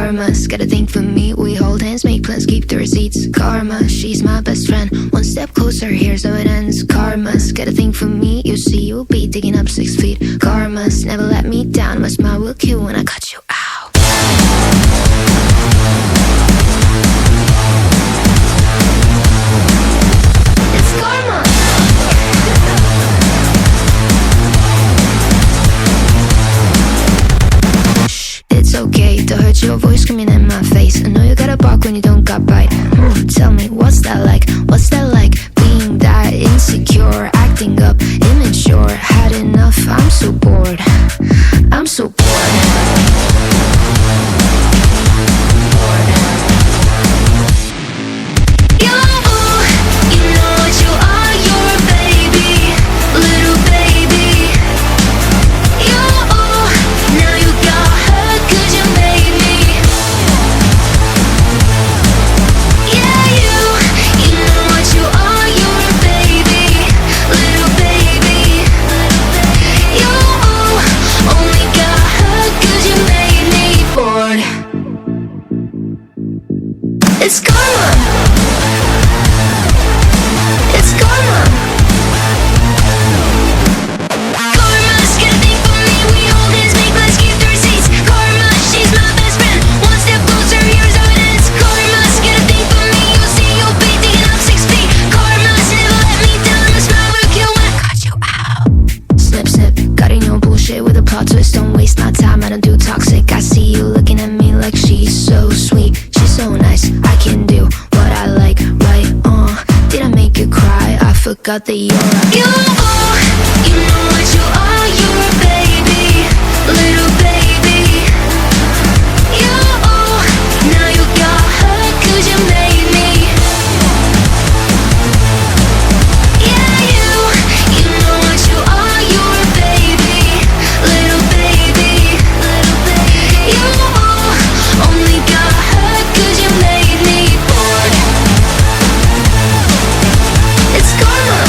Karma's got a thing for me. We hold hands, make plans, keep the receipts. Karma, she's my best friend. One step closer, here's how it ends. Karma's got a thing for me. You see, you'll be digging up 6 feet. Karma's never let me down. My smile will kill when I cut you out. It's karma. Shh, it's okay to hurt your voice screaming in my face. I know you gotta bark when you don't got bite. Tell me, what's that like? What's that like? Being that insecure, acting up, immature. Had enough, I'm so bored. I'm so bored. It's karma. It's karma. Karma's got a thing for me. We hold hands, make plans, keep the receipts. Karma, she's my best friend. One step closer, here's how it ends. Karma's got a thing for me. You'll see, you'll be digging up 6 feet. Karma's never let me down. My smile will kill when I cut you out. Snip, snip, cutting your bullshit with a plot twist. Don't waste my time, I don't do toxic. I see you looking at me like she's so sweet. She's so nice, I can do what I like, right? Did I make you cry? I forgot that you're a you know what you are, you're a baby, little baby. Now you got hurt 'cause you made me. Yeah, you know what you are, you're a baby, little baby. You only got hurt 'cause you made me bored. It's karma.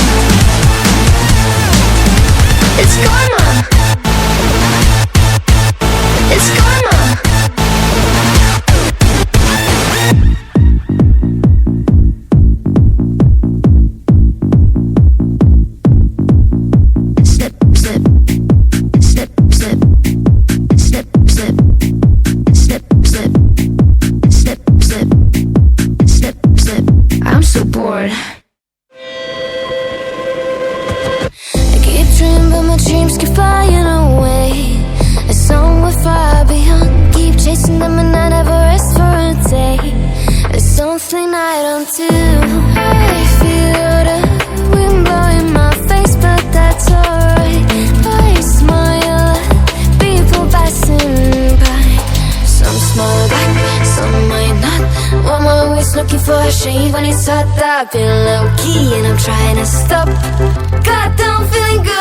It's karma. It's karma. Snip, snip, snip, snip, snip, snip, snip, snip, snip, snip, snip, snip. I'm so bored. I keep dreaming, but my dreams keep flying away. It's somewhere far beyond. Keep chasing them and I never rest for a day. There's something I don't do. I feel the wind blowing my face, but that's alright. I smile at people passing by. Some smile back, some might not. I'm always looking for a shade when it's hot. I've been low-key and I'm trying to stop. God, I'm feeling good.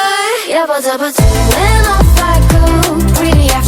Yeah, but when off I go, really I